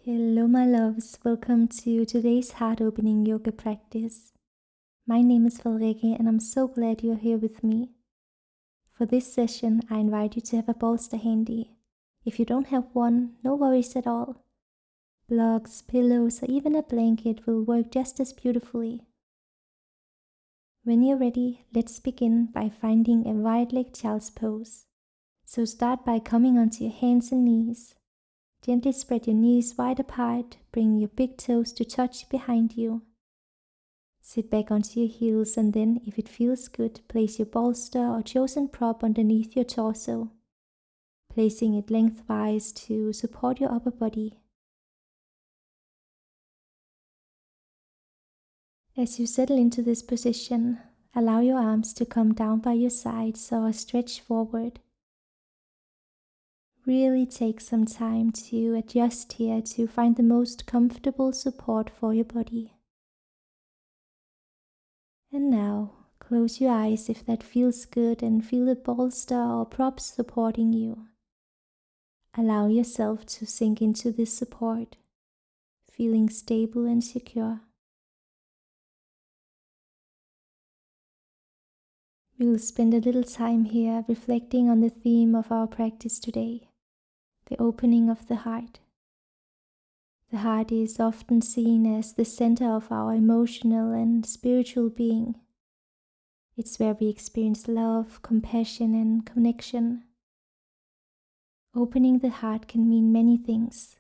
Hello, my loves. Welcome to today's heart opening yoga practice. My name is Frederikke, and I'm so glad you're here with me. For this session, I invite you to have a bolster handy. If you don't have one, no worries at all. Blocks, pillows, or even a blanket will work just as beautifully. When you're ready, let's begin by finding a wide-legged child's pose. So start by coming onto your hands and knees. Gently spread your knees wide apart, bringing your big toes to touch behind you. Sit back onto your heels and then, if it feels good, place your bolster or chosen prop underneath your torso, placing it lengthwise to support your upper body. As you settle into this position, allow your arms to come down by your sides or stretch forward. Really take some time to adjust here to find the most comfortable support for your body. And now, close your eyes if that feels good and feel the bolster or props supporting you. Allow yourself to sink into this support, feeling stable and secure. We'll spend a little time here reflecting on the theme of our practice today, the opening of the heart. The heart is often seen as the center of our emotional and spiritual being. It's where we experience love, compassion, and connection. Opening the heart can mean many things.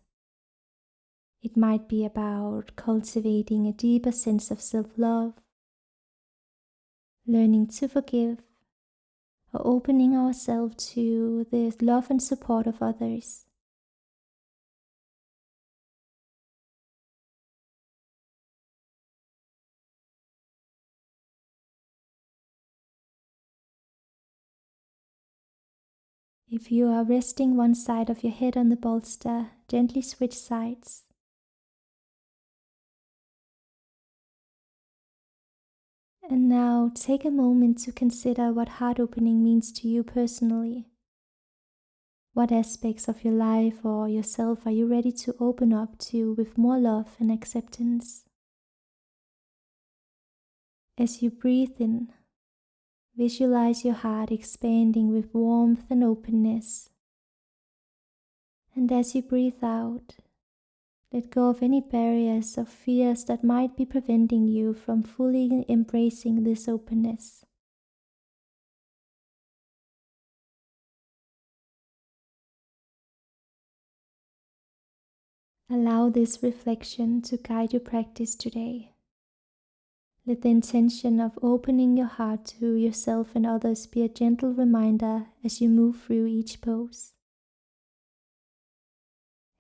It might be about cultivating a deeper sense of self-love, learning to forgive, or opening ourselves to the love and support of others. If you are resting one side of your head on the bolster, gently switch sides. And now take a moment to consider what heart opening means to you personally. What aspects of your life or yourself are you ready to open up to with more love and acceptance? As you breathe in, visualize your heart expanding with warmth and openness. And as you breathe out, let go of any barriers or fears that might be preventing you from fully embracing this openness. Allow this reflection to guide your practice today. Let the intention of opening your heart to yourself and others be a gentle reminder as you move through each pose.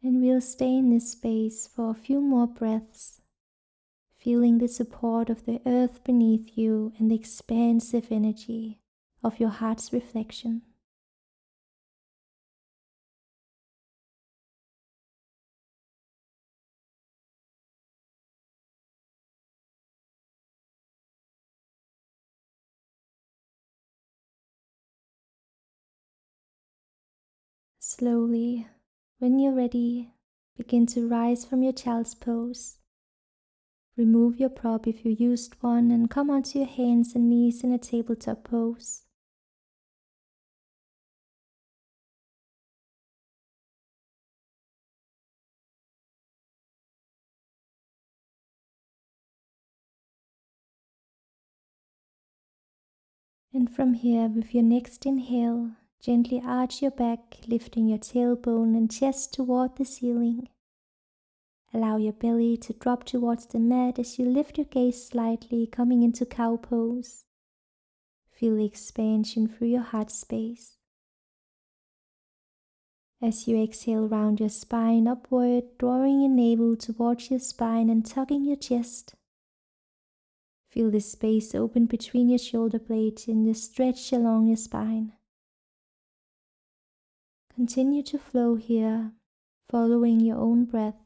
And we'll stay in this space for a few more breaths, feeling the support of the earth beneath you and the expansive energy of your heart's reflection. Slowly, when you're ready, begin to rise from your child's pose. Remove your prop if you used one and come onto your hands and knees in a tabletop pose. And from here, with your next inhale, gently arch your back, lifting your tailbone and chest toward the ceiling. Allow your belly to drop towards the mat as you lift your gaze slightly, coming into cow pose. Feel the expansion through your heart space. As you exhale, round your spine upward, drawing your navel towards your spine and tugging your chest. Feel the space open between your shoulder blades and the stretch along your spine. Continue to flow here, following your own breath.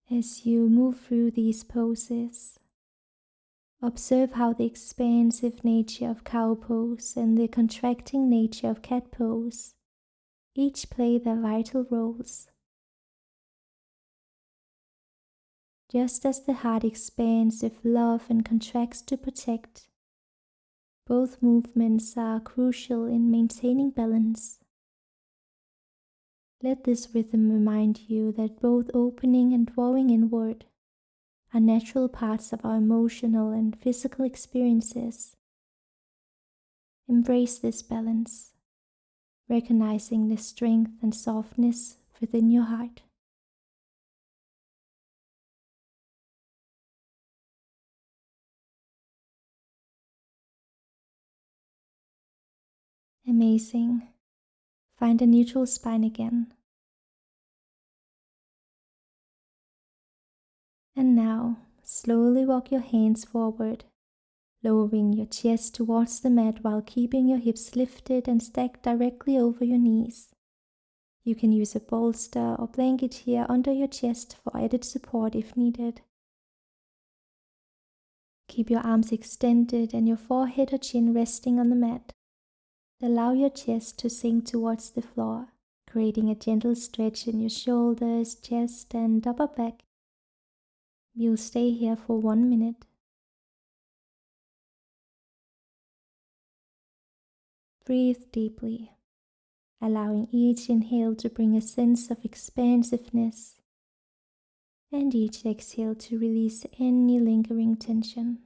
As you move through these poses, Observe how the expansive nature of cow pose and the contracting nature of cat pose each play their vital roles. Just as the heart expands with love and contracts to protect, both movements are crucial in maintaining balance. Let this rhythm remind you that both opening and drawing inward are natural parts of our emotional and physical experiences. Embrace this balance, recognizing the strength and softness within your heart. Amazing. Find a neutral spine again. And now, slowly walk your hands forward, lowering your chest towards the mat while keeping your hips lifted and stacked directly over your knees. You can use a bolster or blanket here under your chest for added support if needed. Keep your arms extended and your forehead or chin resting on the mat. Allow your chest to sink towards the floor, creating a gentle stretch in your shoulders, chest, and upper back. You'll stay here for 1 minute. Breathe deeply, allowing each inhale to bring a sense of expansiveness and each exhale to release any lingering tension.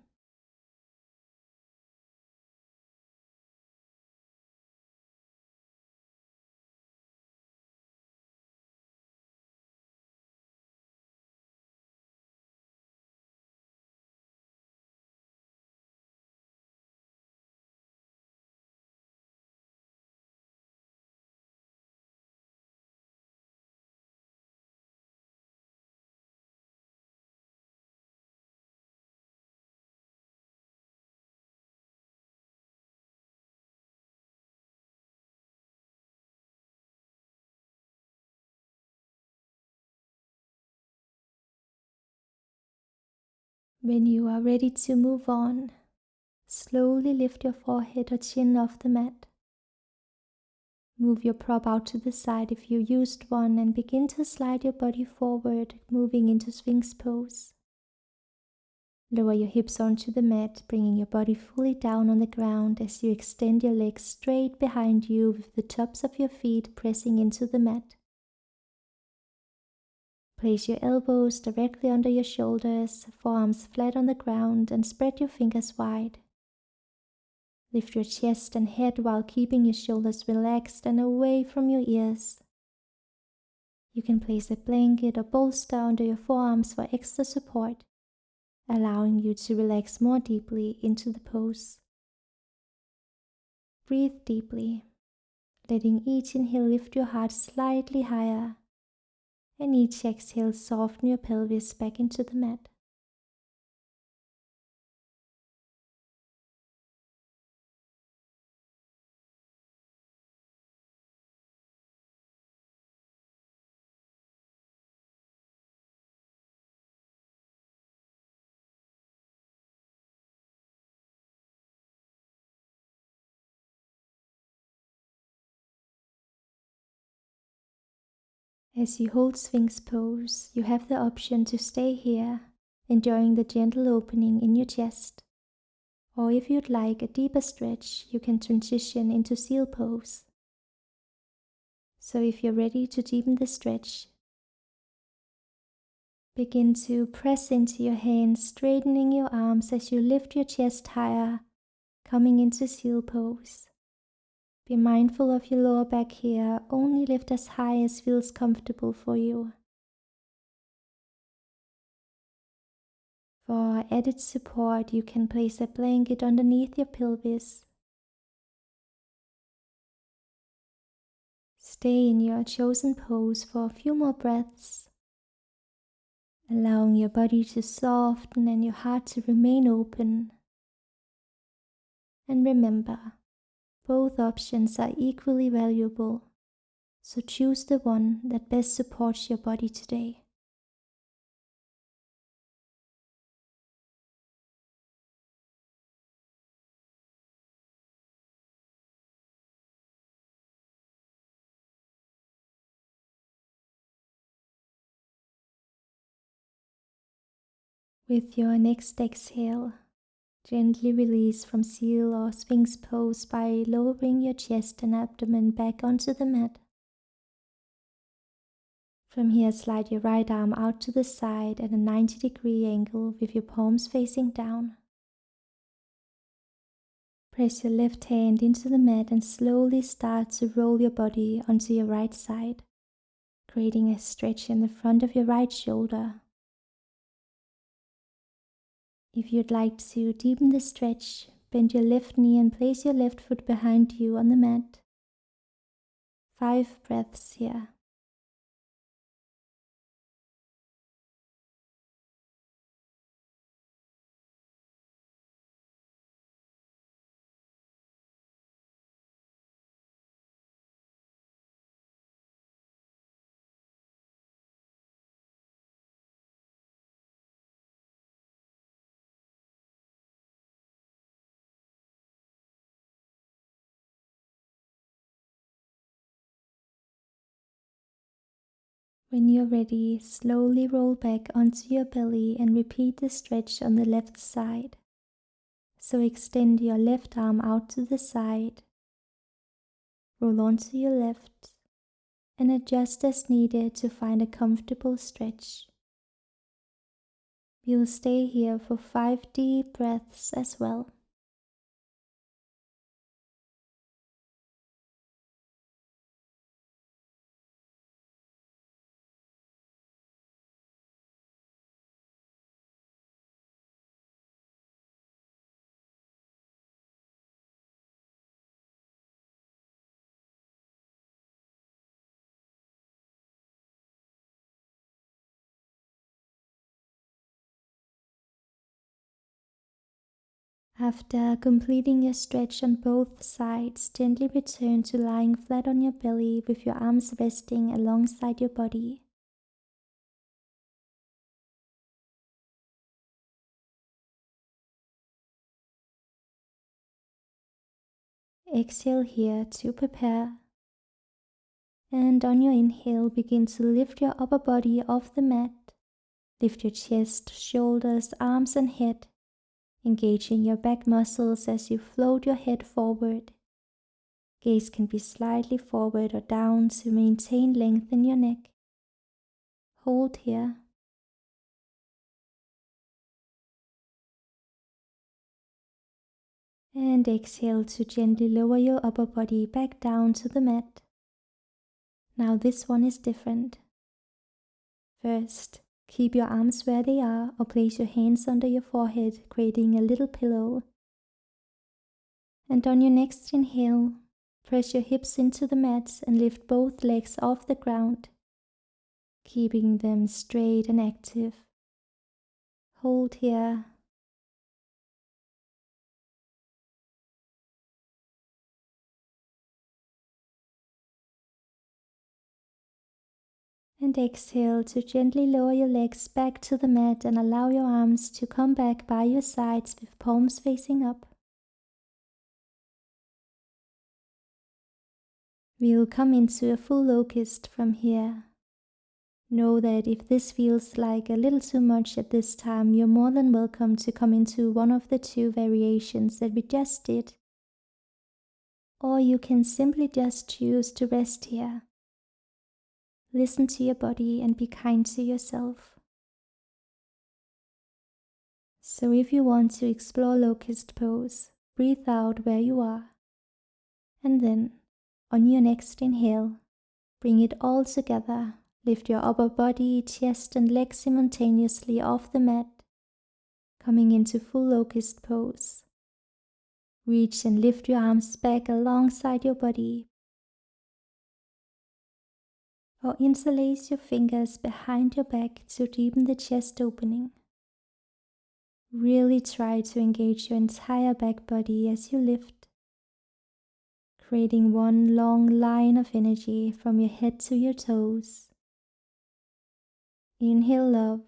When you are ready to move on, slowly lift your forehead or chin off the mat. Move your prop out to the side if you used one and begin to slide your body forward, moving into Sphinx pose. Lower your hips onto the mat, bringing your body fully down on the ground as you extend your legs straight behind you with the tops of your feet pressing into the mat. Place your elbows directly under your shoulders, forearms flat on the ground, and spread your fingers wide. Lift your chest and head while keeping your shoulders relaxed and away from your ears. You can place a blanket or bolster under your forearms for extra support, allowing you to relax more deeply into the pose. Breathe deeply, letting each inhale lift your heart slightly higher, and each exhale soften your pelvis back into the mat. As you hold Sphinx pose, you have the option to stay here, enjoying the gentle opening in your chest. Or if you'd like a deeper stretch, you can transition into seal pose. So if you're ready to deepen the stretch, begin to press into your hands, straightening your arms as you lift your chest higher, coming into seal pose. Be mindful of your lower back here, only lift as high as feels comfortable for you. For added support, you can place a blanket underneath your pelvis. Stay in your chosen pose for a few more breaths, allowing your body to soften and your heart to remain open. And remember, both options are equally valuable, so choose the one that best supports your body today. With your next exhale, gently release from seal or Sphinx pose by lowering your chest and abdomen back onto the mat. From here, slide your right arm out to the side at a 90-degree angle with your palms facing down. Press your left hand into the mat and slowly start to roll your body onto your right side, creating a stretch in the front of your right shoulder. If you'd like to deepen the stretch, bend your left knee and place your left foot behind you on the mat. 5 breaths here. When you're ready, slowly roll back onto your belly and repeat the stretch on the left side. So extend your left arm out to the side, roll onto your left, and adjust as needed to find a comfortable stretch. You'll stay here for 5 deep breaths as well. After completing your stretch on both sides, gently return to lying flat on your belly with your arms resting alongside your body. Exhale here to prepare. And on your inhale, begin to lift your upper body off the mat. Lift your chest, shoulders, arms and head, engaging your back muscles as you float your head forward. Gaze can be slightly forward or down to maintain length in your neck. Hold here. And exhale to gently lower your upper body back down to the mat. Now this one is different. First, keep your arms where they are or place your hands under your forehead, creating a little pillow. And on your next inhale, press your hips into the mat and lift both legs off the ground, keeping them straight and active. Hold here. And exhale to gently lower your legs back to the mat and allow your arms to come back by your sides with palms facing up. We'll come into a full locust from here. Know that if this feels like a little too much at this time, you're more than welcome to come into one of the 2 variations that we just did. Or you can simply just choose to rest here. Listen to your body and be kind to yourself. So if you want to explore locust pose, breathe out where you are. And then, on your next inhale, bring it all together. Lift your upper body, chest and legs simultaneously off the mat, coming into full locust pose. Reach and lift your arms back alongside your body. Or interlace your fingers behind your back to deepen the chest opening. Really try to engage your entire back body as you lift, creating one long line of energy from your head to your toes. Inhale love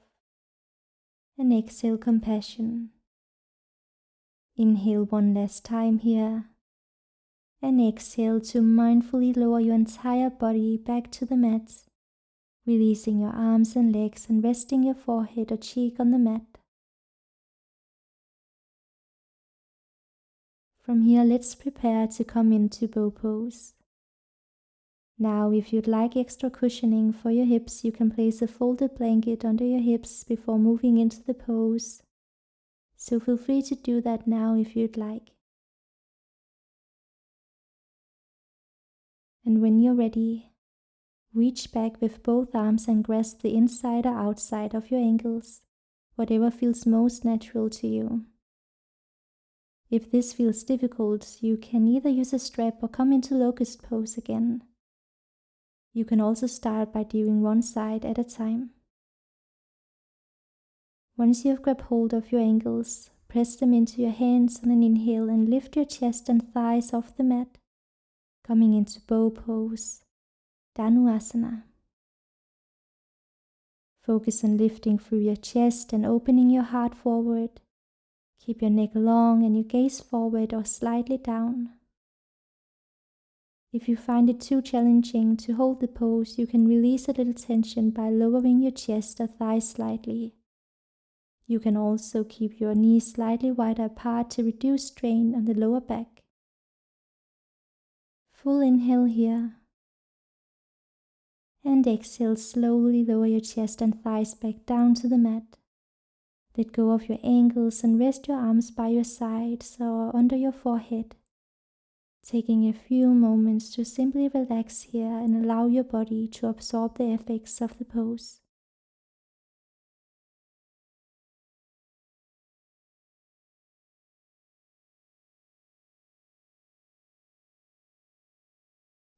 and exhale compassion. Inhale one last time here and exhale to mindfully lower your entire body back to the mat, releasing your arms and legs and resting your forehead or cheek on the mat. From here, let's prepare to come into bow pose. Now, if you'd like extra cushioning for your hips, you can place a folded blanket under your hips before moving into the pose. So feel free to do that now if you'd like. And when you're ready, reach back with both arms and grasp the inside or outside of your ankles, whatever feels most natural to you. If this feels difficult, you can either use a strap or come into locust pose again. You can also start by doing one side at a time. Once you have grabbed hold of your ankles, press them into your hands on an inhale and lift your chest and thighs off the mat, coming into bow pose, Dhanurasana. Focus on lifting through your chest and opening your heart forward. Keep your neck long and your gaze forward or slightly down. If you find it too challenging to hold the pose, you can release a little tension by lowering your chest or thighs slightly. You can also keep your knees slightly wider apart to reduce strain on the lower back. Full inhale here. And exhale, slowly lower your chest and thighs back down to the mat. Let go of your ankles and rest your arms by your sides or under your forehead. Taking a few moments to simply relax here and allow your body to absorb the effects of the pose.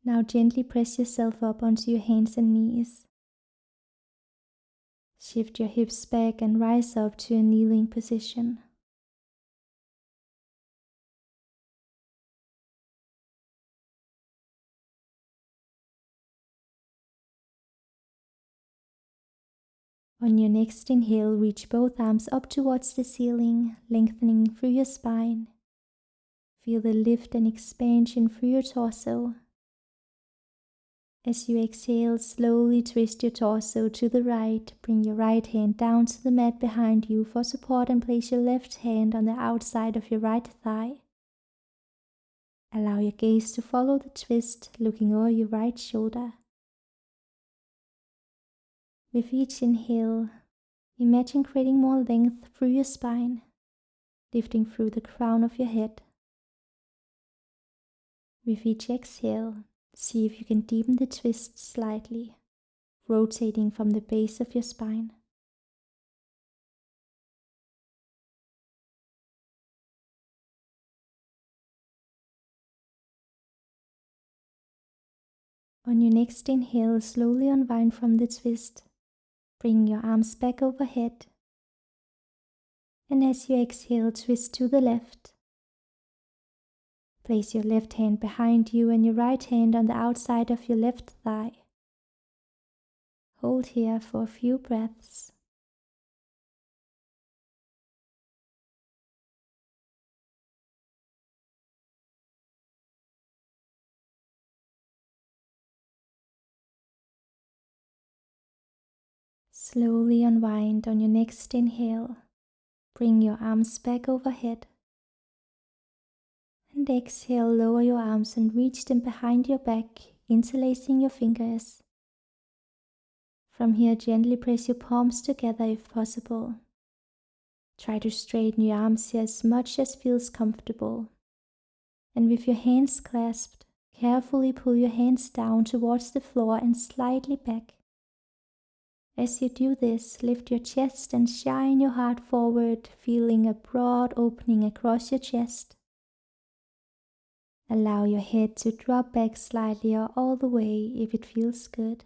Now gently press yourself up onto your hands and knees. Shift your hips back and rise up to a kneeling position. On your next inhale, reach both arms up towards the ceiling, lengthening through your spine. Feel the lift and expansion through your torso. As you exhale, slowly twist your torso to the right. Bring your right hand down to the mat behind you for support and place your left hand on the outside of your right thigh. Allow your gaze to follow the twist, looking over your right shoulder. With each inhale, imagine creating more length through your spine, lifting through the crown of your head. With each exhale, see if you can deepen the twist slightly, rotating from the base of your spine. On your next inhale, slowly unwind from the twist, bring your arms back overhead. And as you exhale, twist to the left. Place your left hand behind you and your right hand on the outside of your left thigh. Hold here for a few breaths. Slowly unwind on your next inhale. Bring your arms back overhead. And exhale, lower your arms and reach them behind your back, interlacing your fingers. From here, gently press your palms together if possible. Try to straighten your arms here as much as feels comfortable. And with your hands clasped, carefully pull your hands down towards the floor and slightly back. As you do this, lift your chest and shine your heart forward, feeling a broad opening across your chest. Allow your head to drop back slightly or all the way if it feels good.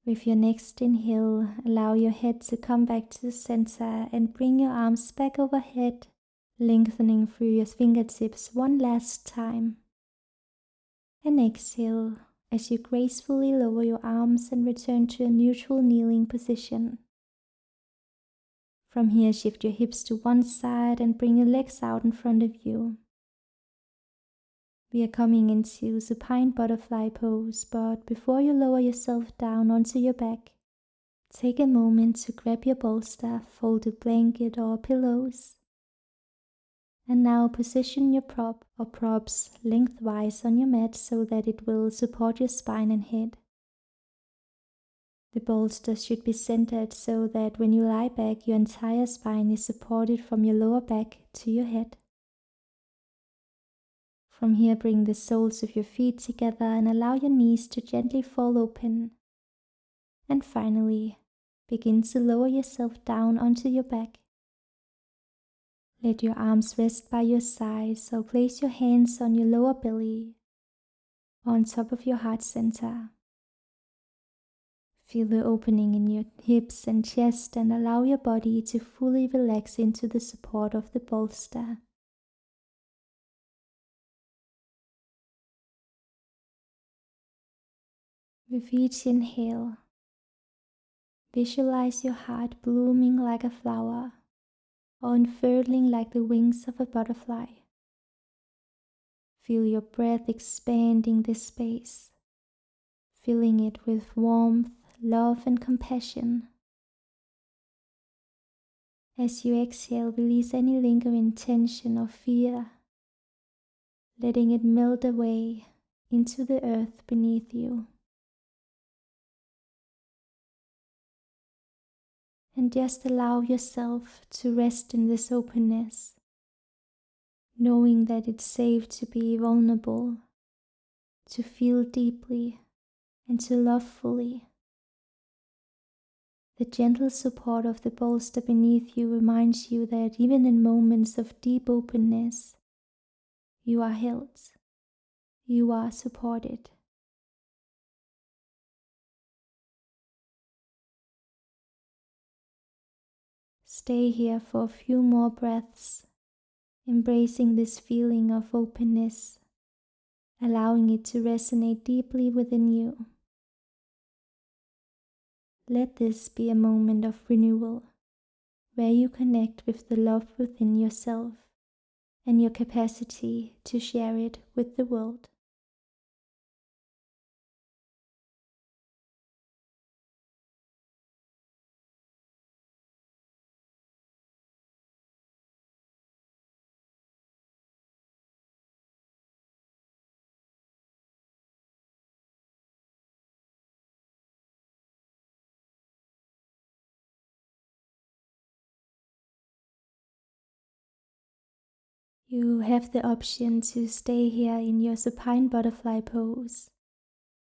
With your next inhale, allow your head to come back to the center and bring your arms back overhead, lengthening through your fingertips one last time. And exhale as you gracefully lower your arms and return to a neutral kneeling position. From here, shift your hips to one side and bring your legs out in front of you. We are coming into supine butterfly pose, but before you lower yourself down onto your back, take a moment to grab your bolster, folded blanket or pillows. And now position your prop or props lengthwise on your mat so that it will support your spine and head. The bolster should be centered so that when you lie back, your entire spine is supported from your lower back to your head. From here, bring the soles of your feet together and allow your knees to gently fall open. And finally, begin to lower yourself down onto your back. Let your arms rest by your sides or place your hands on your lower belly, on top of your heart center. Feel the opening in your hips and chest and allow your body to fully relax into the support of the bolster. With each inhale, visualize your heart blooming like a flower or unfurling like the wings of a butterfly. Feel your breath expanding this space, filling it with warmth, love, and compassion. As you exhale, release any lingering tension or fear, letting it melt away into the earth beneath you. And just allow yourself to rest in this openness, knowing that it's safe to be vulnerable, to feel deeply, and to love fully. The gentle support of the bolster beneath you reminds you that even in moments of deep openness, you are held, you are supported. Stay here for a few more breaths, embracing this feeling of openness, allowing it to resonate deeply within you. Let this be a moment of renewal, where you connect with the love within yourself and your capacity to share it with the world. You have the option to stay here in your supine butterfly pose,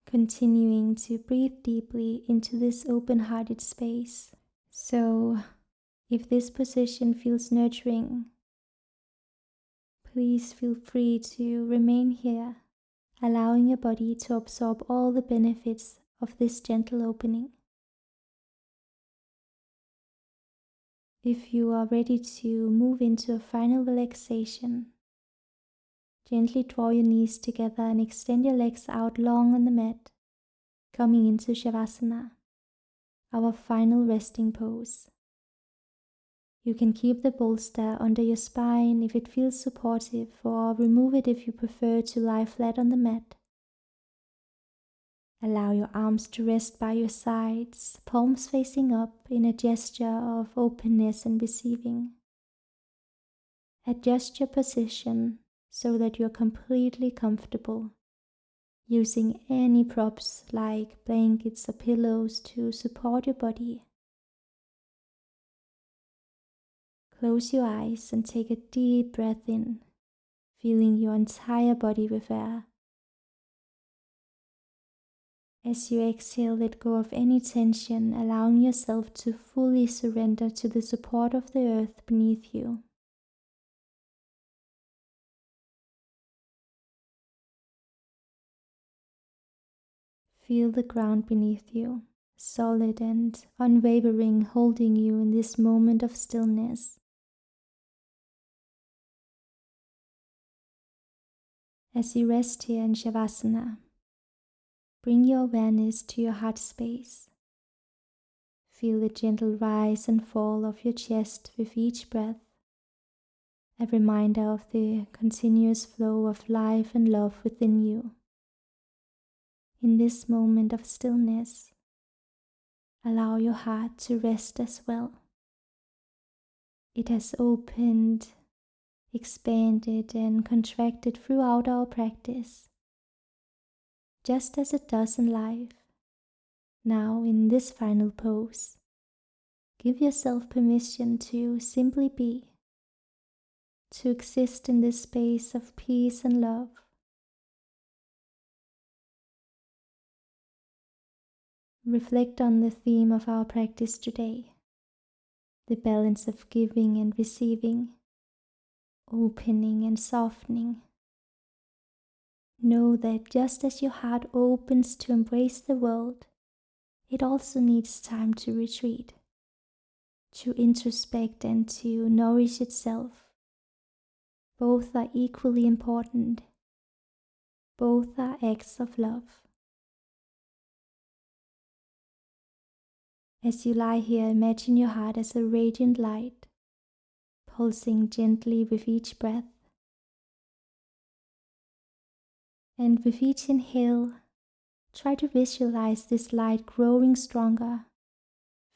continuing to breathe deeply into this open-hearted space. So, if this position feels nurturing, please feel free to remain here, allowing your body to absorb all the benefits of this gentle opening. If you are ready to move into a final relaxation, gently draw your knees together and extend your legs out long on the mat, coming into Shavasana, our final resting pose. You can keep the bolster under your spine if it feels supportive, or remove it if you prefer to lie flat on the mat. Allow your arms to rest by your sides, palms facing up in a gesture of openness and receiving. Adjust your position so that you are completely comfortable, using any props like blankets or pillows to support your body. Close your eyes and take a deep breath in, filling your entire body with air. As you exhale, let go of any tension, allowing yourself to fully surrender to the support of the earth beneath you. Feel the ground beneath you, solid and unwavering, holding you in this moment of stillness. As you rest here in Shavasana, bring your awareness to your heart space. Feel the gentle rise and fall of your chest with each breath, a reminder of the continuous flow of life and love within you. In this moment of stillness, allow your heart to rest as well. It has opened, expanded, and contracted throughout our practice, just as it does in life. Now, in this final pose, give yourself permission to simply be, to exist in this space of peace and love. Reflect on the theme of our practice today, the balance of giving and receiving, opening and softening. Know that just as your heart opens to embrace the world, it also needs time to retreat, to introspect and to nourish itself. Both are equally important. Both are acts of love. As you lie here, imagine your heart as a radiant light, pulsing gently with each breath. And with each inhale, try to visualize this light growing stronger,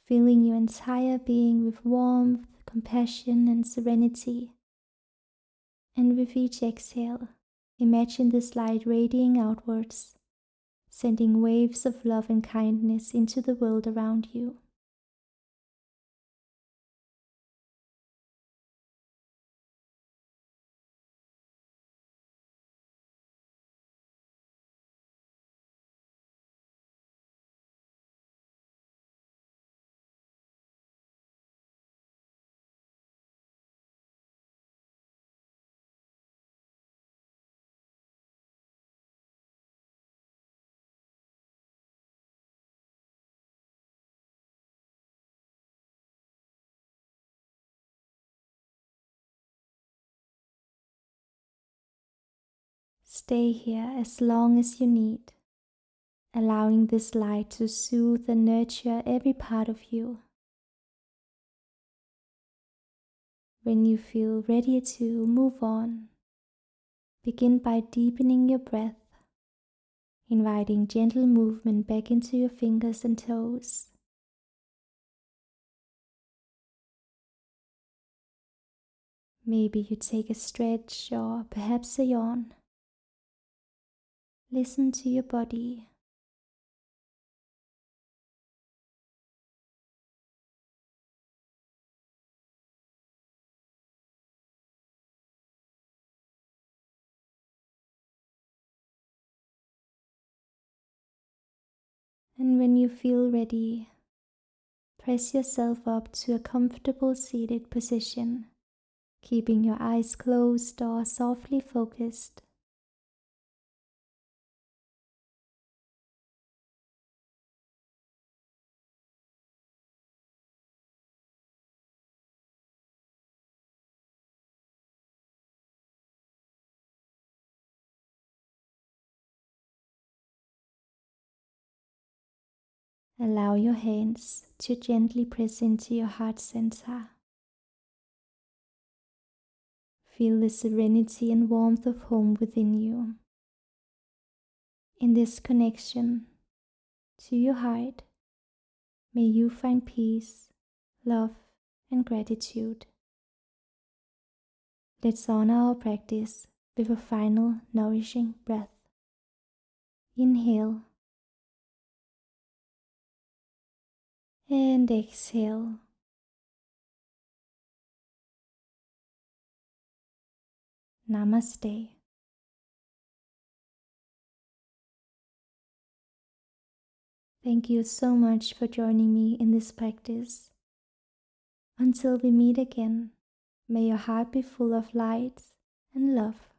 filling your entire being with warmth, compassion, and serenity. And with each exhale, imagine this light radiating outwards, sending waves of love and kindness into the world around you. Stay here as long as you need, allowing this light to soothe and nurture every part of you. When you feel ready to move on, begin by deepening your breath, inviting gentle movement back into your fingers and toes. Maybe you take a stretch or perhaps a yawn. Listen to your body. And when you feel ready, press yourself up to a comfortable seated position, keeping your eyes closed or softly focused. Allow your hands to gently press into your heart center. Feel the serenity and warmth of home within you. In this connection to your heart, may you find peace, love, and gratitude. Let's honor our practice with a final nourishing breath. Inhale and exhale. Namaste. Thank you so much for joining me in this practice. Until we meet again, may your heart be full of light and love.